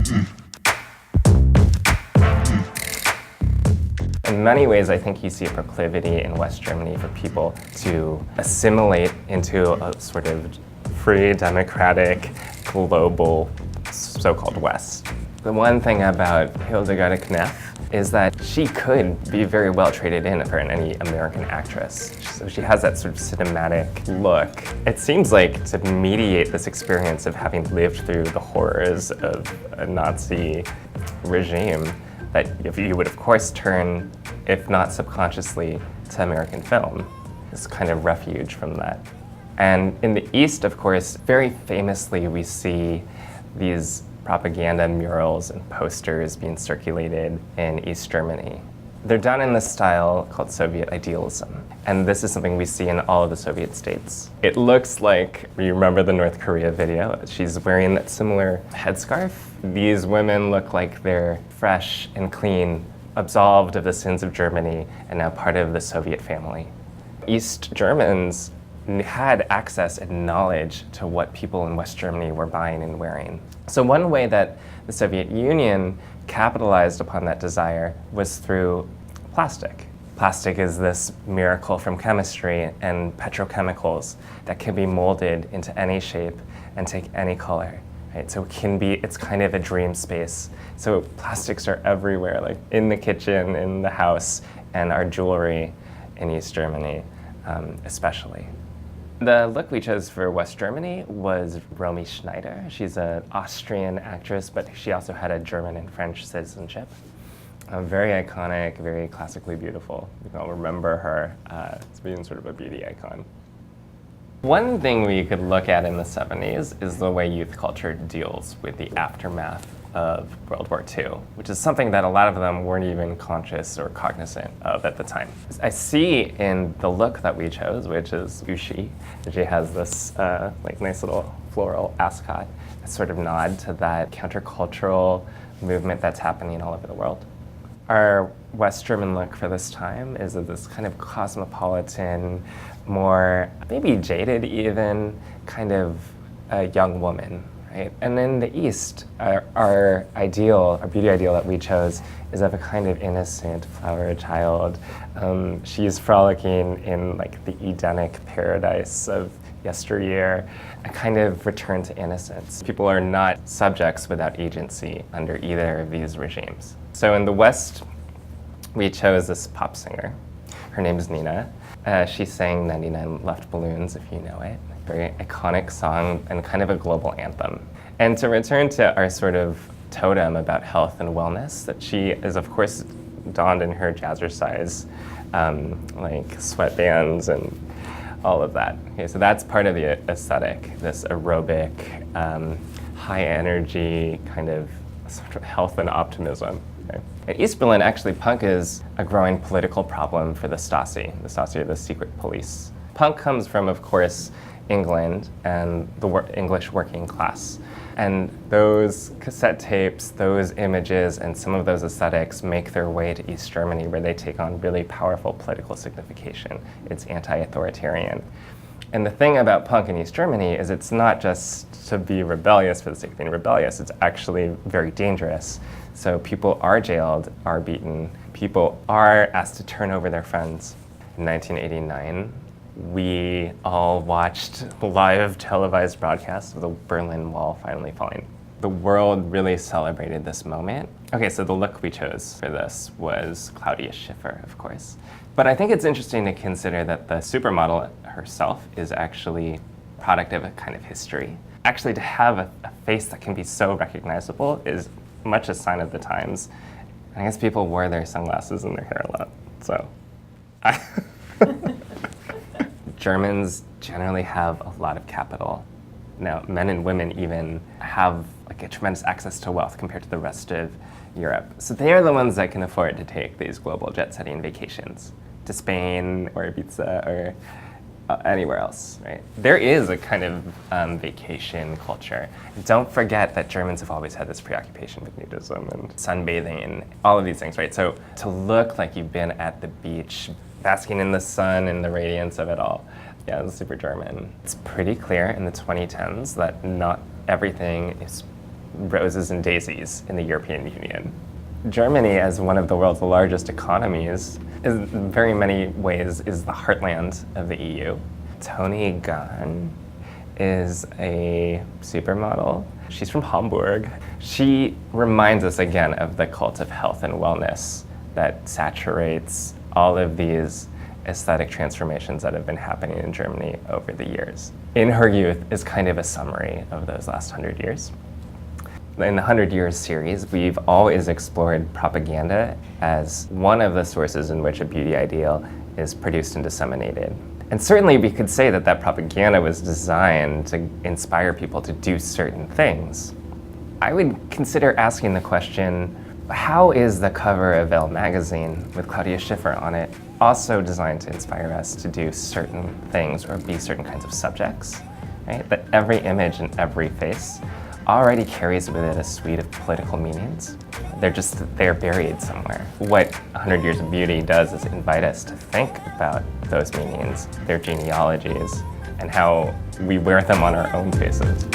In many ways, I think you see a proclivity in West Germany for people to assimilate into a sort of free, democratic, global, so-called West. The one thing about Hildegard Knef is that she could be very well traded in for any American actress. So she has that sort of cinematic look. It seems like to mediate this experience of having lived through the horrors of a Nazi regime, that you would of course turn, if not subconsciously, to American film. This kind of refuge from that. And in the East, of course, very famously we see these propaganda murals and posters being circulated in East Germany. They're done in this style called Soviet idealism. And this is something we see in all of the Soviet states. It looks like, you remember the North Korea video? She's wearing that similar headscarf. These women look like they're fresh and clean, absolved of the sins of Germany, and now part of the Soviet family. East Germans had access and knowledge to what people in West Germany were buying and wearing. So one way that the Soviet Union capitalized upon that desire was through plastic. Plastic is this miracle from chemistry and petrochemicals that can be molded into any shape and take any color. Right? So it's kind of a dream space. So plastics are everywhere, like in the kitchen, in the house, and our jewelry in East Germany, especially. The look we chose for West Germany was Romy Schneider. She's an Austrian actress, but she also had a German and French citizenship. Very iconic, very classically beautiful. You can all remember her as being sort of a beauty icon. One thing we could look at in the 70s is the way youth culture deals with the aftermath of World War II, which is something that a lot of them weren't even conscious or cognizant of at the time. I see in the look that we chose, which is Ushi, she has this like nice little floral ascot, a sort of nod to that countercultural movement that's happening all over the world. Our West German look for this time is of this kind of cosmopolitan, more maybe jaded even, kind of a young woman. Right? And in the East, our beauty ideal that we chose is of a kind of innocent flower child. She's frolicking in like the Edenic paradise of yesteryear, a kind of return to innocence. People are not subjects without agency under either of these regimes. So in the West, we chose this pop singer. Her name is Nina. She sang 99 Left Balloons, if you know it. Very iconic song and kind of a global anthem. And to return to our sort of totem about health and wellness, that she is of course donned in her jazzercise, like sweatbands and all of that. Okay, so that's part of the aesthetic, this aerobic, high energy kind of sort of health and optimism. Okay. In East Berlin, actually, punk is a growing political problem for the Stasi. The Stasi are the secret police. Punk comes from, of course, England and the English working class. And those cassette tapes, those images, and some of those aesthetics make their way to East Germany, where they take on really powerful political signification. It's anti-authoritarian. And the thing about punk in East Germany is it's not just to be rebellious for the sake of being rebellious, it's actually very dangerous. So people are jailed, are beaten, people are asked to turn over their friends. In 1989, we all watched live televised broadcasts of the Berlin Wall finally falling. The world really celebrated this moment. Okay, so the look we chose for this was Claudia Schiffer, of course. But I think it's interesting to consider that the supermodel herself is actually a product of a kind of history. Actually, to have a face that can be so recognizable is much a sign of the times. I guess people wore their sunglasses and their hair a lot, so. Germans generally have a lot of capital. Now, men and women even have like a tremendous access to wealth compared to the rest of Europe. So they are the ones that can afford to take these global jet-setting vacations to Spain or Ibiza or anywhere else, right? There is a kind of vacation culture. Don't forget that Germans have always had this preoccupation with nudism and sunbathing and all of these things, right? So to look like you've been at the beach, basking in the sun and the radiance of it all, yeah, it's super German. It's pretty clear in the 2010s that not everything is roses and daisies in the European Union. Germany, as one of the world's largest economies, in very many ways is the heartland of the EU. Toni Gahn is a supermodel. She's from Hamburg. She reminds us again of the cult of health and wellness that saturates all of these aesthetic transformations that have been happening in Germany over the years. In Her Youth is kind of a summary of those last 100 years. In the 100 Years series, we've always explored propaganda as one of the sources in which a beauty ideal is produced and disseminated. And certainly we could say that that propaganda was designed to inspire people to do certain things. I would consider asking the question, how is the cover of Elle magazine with Claudia Schiffer on it also designed to inspire us to do certain things or be certain kinds of subjects, right? That every image and every face already carries with it a suite of political meanings. They're buried somewhere. What 100 Years of Beauty does is invite us to think about those meanings, their genealogies, and how we wear them on our own faces.